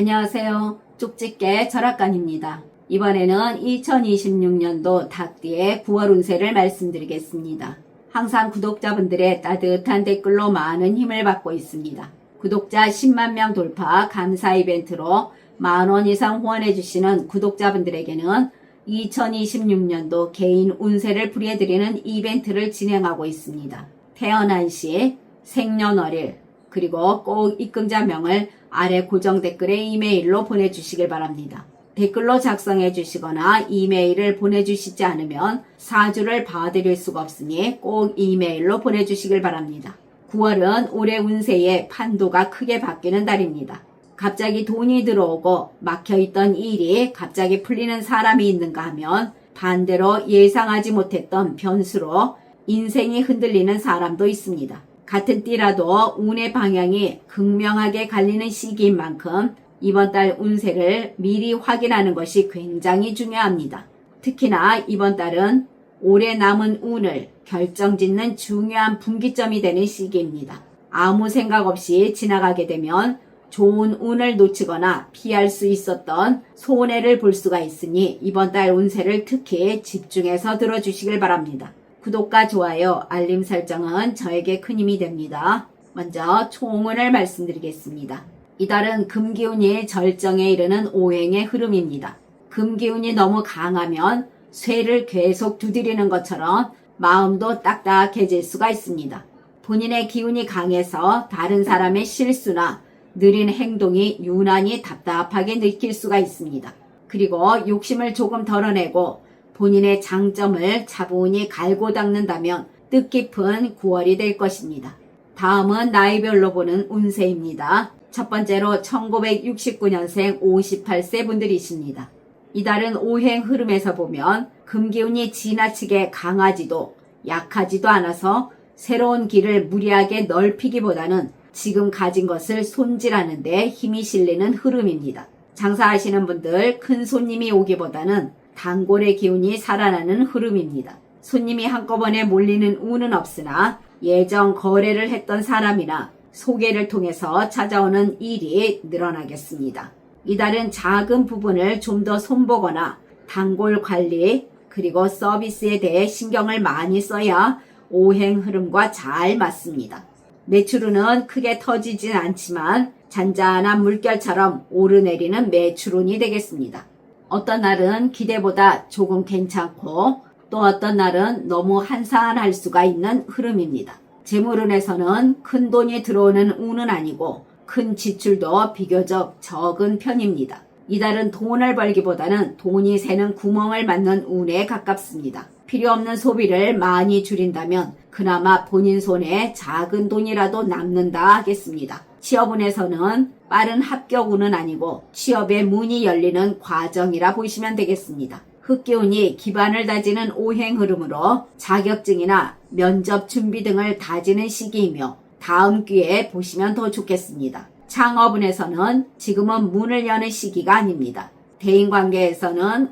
안녕하세요. 쪽집게 절약간입니다. 이번에는 2026년도 닭띠의 9월 운세를 말씀드리겠습니다. 항상 구독자분들의 따뜻한 댓글로 많은 힘을 받고 있습니다. 구독자 10만 명 돌파 감사 이벤트로 만원 이상 후원해주시는 구독자분들에게는 2026년도 개인 운세를 부려드리는 이벤트를 진행하고 있습니다. 태어난 시, 생년월일, 그리고 꼭 입금자명을 아래 고정 댓글에 이메일로 보내주시길 바랍니다. 댓글로 작성해 주시거나 이메일을 보내주시지 않으면 사주를 봐드릴 수가 없으니 꼭 이메일로 보내주시길 바랍니다. 9월은 올해 운세의 판도가 크게 바뀌는 달입니다. 갑자기 돈이 들어오고 막혀있던 일이 갑자기 풀리는 사람이 있는가 하면 반대로 예상하지 못했던 변수로 인생이 흔들리는 사람도 있습니다. 같은 띠라도 운의 방향이 극명하게 갈리는 시기인 만큼 이번 달 운세를 미리 확인하는 것이 굉장히 중요합니다. 특히나 이번 달은 올해 남은 운을 결정짓는 중요한 분기점이 되는 시기입니다. 아무 생각 없이 지나가게 되면 좋은 운을 놓치거나 피할 수 있었던 손해를 볼 수가 있으니 이번 달 운세를 특히 집중해서 들어주시길 바랍니다. 구독과 좋아요, 알림 설정은 저에게 큰 힘이 됩니다. 먼저 총운을 말씀드리겠습니다. 이달은 금기운이 절정에 이르는 오행의 흐름입니다. 금기운이 너무 강하면 쇠를 계속 두드리는 것처럼 마음도 딱딱해질 수가 있습니다. 본인의 기운이 강해서 다른 사람의 실수나 느린 행동이 유난히 답답하게 느낄 수가 있습니다. 그리고 욕심을 조금 덜어내고 본인의 장점을 차분히 갈고 닦는다면 뜻깊은 9월이 될 것입니다. 다음은 나이별로 보는 운세입니다. 첫 번째로 1969년생 58세 분들이십니다. 이달은 오행 흐름에서 보면 금기운이 지나치게 강하지도 약하지도 않아서 새로운 길을 무리하게 넓히기보다는 지금 가진 것을 손질하는 데 힘이 실리는 흐름입니다. 장사하시는 분들 큰 손님이 오기보다는 단골의 기운이 살아나는 흐름입니다. 손님이 한꺼번에 몰리는 운은 없으나 예정 거래를 했던 사람이나 소개를 통해서 찾아오는 일이 늘어나겠습니다. 이달은 작은 부분을 좀 더 손보거나 단골 관리 그리고 서비스에 대해 신경을 많이 써야 오행 흐름과 잘 맞습니다. 매출운은 크게 터지진 않지만 잔잔한 물결처럼 오르내리는 매출운이 되겠습니다. 어떤 날은 기대보다 조금 괜찮고 또 어떤 날은 너무 한산할 수가 있는 흐름입니다. 재물운에서는 큰 돈이 들어오는 운은 아니고 큰 지출도 비교적 적은 편입니다. 이달은 돈을 벌기보다는 돈이 새는 구멍을 맞는 운에 가깝습니다. 필요 없는 소비를 많이 줄인다면 그나마 본인 손에 작은 돈이라도 남는다 하겠습니다. 취업운에서는 빠른 합격운은 아니고 취업의 문이 열리는 과정이라 보시면 되겠습니다. 흑기운이 기반을 다지는 오행 흐름으로 자격증이나 면접 준비 등을 다지는 시기이며 다음 기회에 보시면 더 좋겠습니다. 창업운에서는 지금은 문을 여는 시기가 아닙니다. 대인관계에서는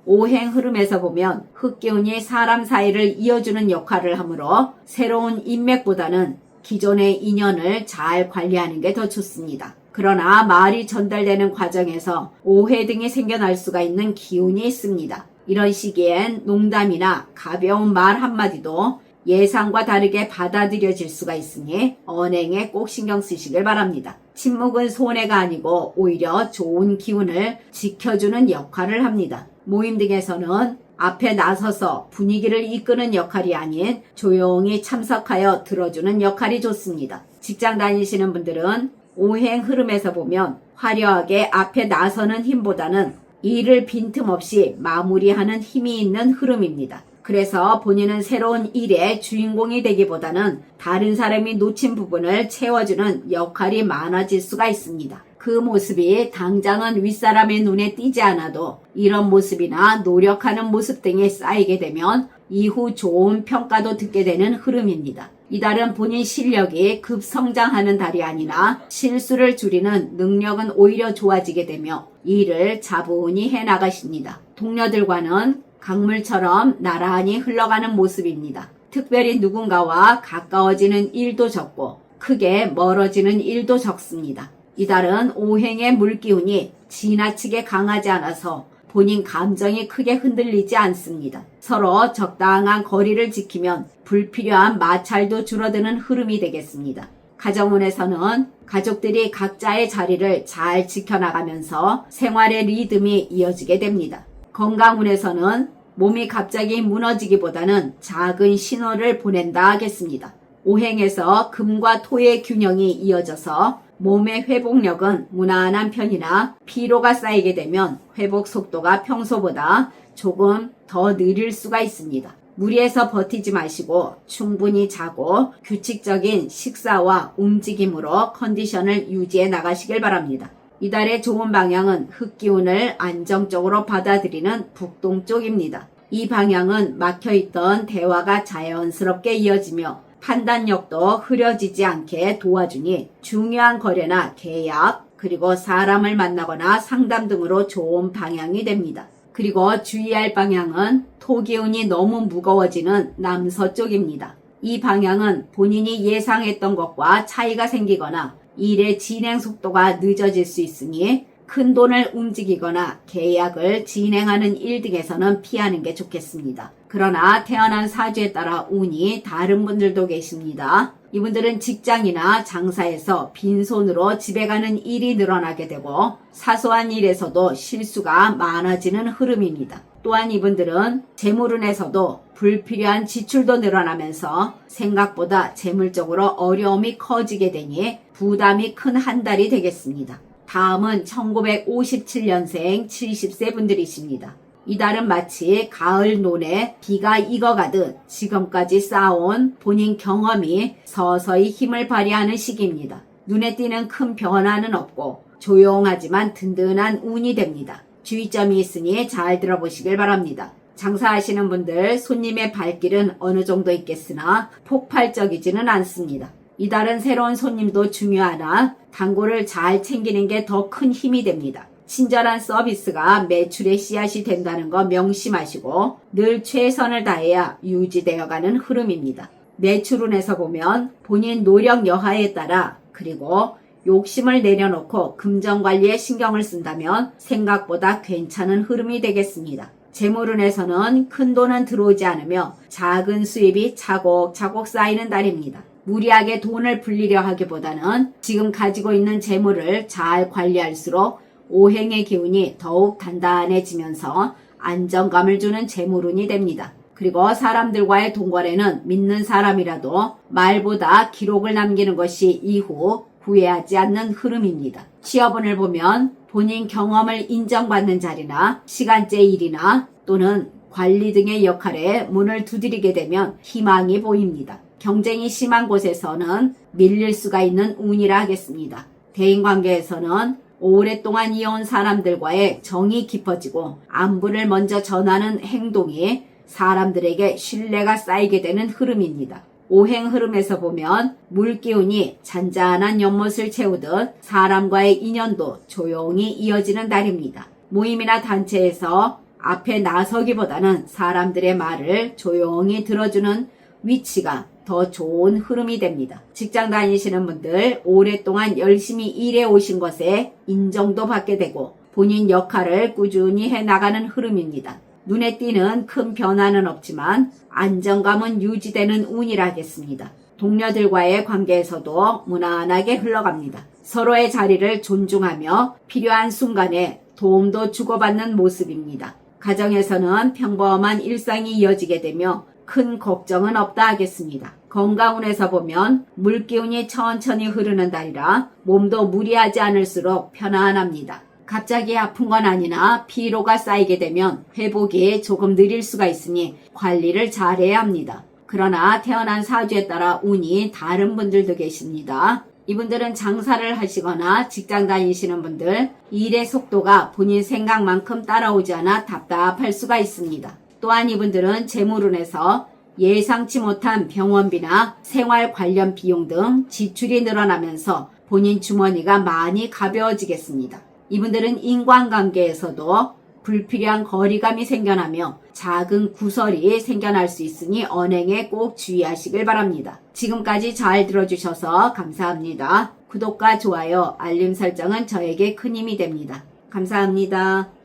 오행 흐름에서 보면 흑기운이 사람 사이를 이어주는 역할을 하므로 새로운 인맥보다는 기존의 인연을 잘 관리하는 게 더 좋습니다. 그러나 말이 전달되는 과정에서 오해 등이 생겨날 수가 있는 기운이 있습니다. 이런 시기엔 농담이나 가벼운 말 한마디도 예상과 다르게 받아들여질 수가 있으니 언행에 꼭 신경 쓰시길 바랍니다. 침묵은 손해가 아니고 오히려 좋은 기운을 지켜주는 역할을 합니다. 모임 등에서는 앞에 나서서 분위기를 이끄는 역할이 아닌 조용히 참석하여 들어주는 역할이 좋습니다. 직장 다니시는 분들은 오행 흐름에서 보면 화려하게 앞에 나서는 힘보다는 일을 빈틈없이 마무리하는 힘이 있는 흐름입니다. 그래서 본인은 새로운 일의 주인공이 되기보다는 다른 사람이 놓친 부분을 채워주는 역할이 많아질 수가 있습니다. 그 모습이 당장은 윗사람의 눈에 띄지 않아도 이런 모습이나 노력하는 모습 등이 쌓이게 되면 이후 좋은 평가도 듣게 되는 흐름입니다. 이달은 본인 실력이 급성장하는 달이 아니라 실수를 줄이는 능력은 오히려 좋아지게 되며 일을 차분히 해나가십니다. 동료들과는 강물처럼 나란히 흘러가는 모습입니다. 특별히 누군가와 가까워지는 일도 적고 크게 멀어지는 일도 적습니다. 이달은 오행의 물기운이 지나치게 강하지 않아서 본인 감정이 크게 흔들리지 않습니다. 서로 적당한 거리를 지키면 불필요한 마찰도 줄어드는 흐름이 되겠습니다. 가정운에서는 가족들이 각자의 자리를 잘 지켜나가면서 생활의 리듬이 이어지게 됩니다. 건강운에서는 몸이 갑자기 무너지기보다는 작은 신호를 보낸다 하겠습니다. 오행에서 금과 토의 균형이 이어져서 몸의 회복력은 무난한 편이나 피로가 쌓이게 되면 회복 속도가 평소보다 조금 더 느릴 수가 있습니다. 무리해서 버티지 마시고 충분히 자고 규칙적인 식사와 움직임으로 컨디션을 유지해 나가시길 바랍니다. 이달의 좋은 방향은 흑기운을 안정적으로 받아들이는 북동쪽입니다. 이 방향은 막혀있던 대화가 자연스럽게 이어지며 판단력도 흐려지지 않게 도와주니 중요한 거래나 계약, 그리고 사람을 만나거나 상담 등으로 좋은 방향이 됩니다. 그리고 주의할 방향은 토기운이 너무 무거워지는 남서쪽입니다. 이 방향은 본인이 예상했던 것과 차이가 생기거나 일의 진행 속도가 늦어질 수 있으니 큰 돈을 움직이거나 계약을 진행하는 일 등에서는 피하는 게 좋겠습니다. 그러나 태어난 사주에 따라 운이 다른 분들도 계십니다. 이분들은 직장이나 장사에서 빈손으로 집에 가는 일이 늘어나게 되고 사소한 일에서도 실수가 많아지는 흐름입니다. 또한 이분들은 재물운에서도 불필요한 지출도 늘어나면서 생각보다 재물적으로 어려움이 커지게 되니 부담이 큰 한 달이 되겠습니다. 다음은 1957년생 70세 분들이십니다. 이달은 마치 가을 논에 비가 익어가듯 지금까지 쌓아온 본인 경험이 서서히 힘을 발휘하는 시기입니다. 눈에 띄는 큰 변화는 없고 조용하지만 든든한 운이 됩니다. 주의점이 있으니 잘 들어보시길 바랍니다. 장사하시는 분들 손님의 발길은 어느 정도 있겠으나 폭발적이지는 않습니다. 이달은 새로운 손님도 중요하나 단골을 잘 챙기는 게 더 큰 힘이 됩니다. 친절한 서비스가 매출의 씨앗이 된다는 거 명심하시고 늘 최선을 다해야 유지되어가는 흐름입니다. 매출운에서 보면 본인 노력 여하에 따라 그리고 욕심을 내려놓고 금전관리에 신경을 쓴다면 생각보다 괜찮은 흐름이 되겠습니다. 재물운에서는 큰 돈은 들어오지 않으며 작은 수입이 차곡차곡 쌓이는 달입니다. 무리하게 돈을 불리려 하기보다는 지금 가지고 있는 재물을 잘 관리할수록 오행의 기운이 더욱 단단해지면서 안정감을 주는 재물운이 됩니다. 그리고 사람들과의 동거래는 믿는 사람이라도 말보다 기록을 남기는 것이 이후 후회하지 않는 흐름입니다. 취업운을 보면 본인 경험을 인정받는 자리나 시간제 일이나 또는 관리 등의 역할에 문을 두드리게 되면 희망이 보입니다. 경쟁이 심한 곳에서는 밀릴 수가 있는 운이라 하겠습니다. 대인관계에서는 오랫동안 이어온 사람들과의 정이 깊어지고 안부를 먼저 전하는 행동이 사람들에게 신뢰가 쌓이게 되는 흐름입니다. 오행 흐름에서 보면 물기운이 잔잔한 연못을 채우듯 사람과의 인연도 조용히 이어지는 달입니다. 모임이나 단체에서 앞에 나서기보다는 사람들의 말을 조용히 들어주는 위치가 더 좋은 흐름이 됩니다. 직장 다니시는 분들 오랫동안 열심히 일해 오신 것에 인정도 받게 되고 본인 역할을 꾸준히 해나가는 흐름입니다. 눈에 띄는 큰 변화는 없지만 안정감은 유지되는 운이라 하겠습니다. 동료들과의 관계에서도 무난하게 흘러갑니다. 서로의 자리를 존중하며 필요한 순간에 도움도 주고받는 모습입니다. 가정에서는 평범한 일상이 이어지게 되며 큰 걱정은 없다 하겠습니다. 건강운에서 보면 물기운이 천천히 흐르는 달이라 몸도 무리하지 않을수록 편안합니다. 갑자기 아픈 건 아니나 피로가 쌓이게 되면 회복이 조금 느릴 수가 있으니 관리를 잘해야 합니다. 그러나 태어난 사주에 따라 운이 다른 분들도 계십니다. 이분들은 장사를 하시거나 직장 다니시는 분들 일의 속도가 본인 생각만큼 따라오지 않아 답답할 수가 있습니다. 또한 이분들은 재물운에서 예상치 못한 병원비나 생활 관련 비용 등 지출이 늘어나면서 본인 주머니가 많이 가벼워지겠습니다. 이분들은 인간관계에서도 불필요한 거리감이 생겨나며 작은 구설이 생겨날 수 있으니 언행에 꼭 주의하시길 바랍니다. 지금까지 잘 들어주셔서 감사합니다. 구독과 좋아요, 알림 설정은 저에게 큰 힘이 됩니다. 감사합니다.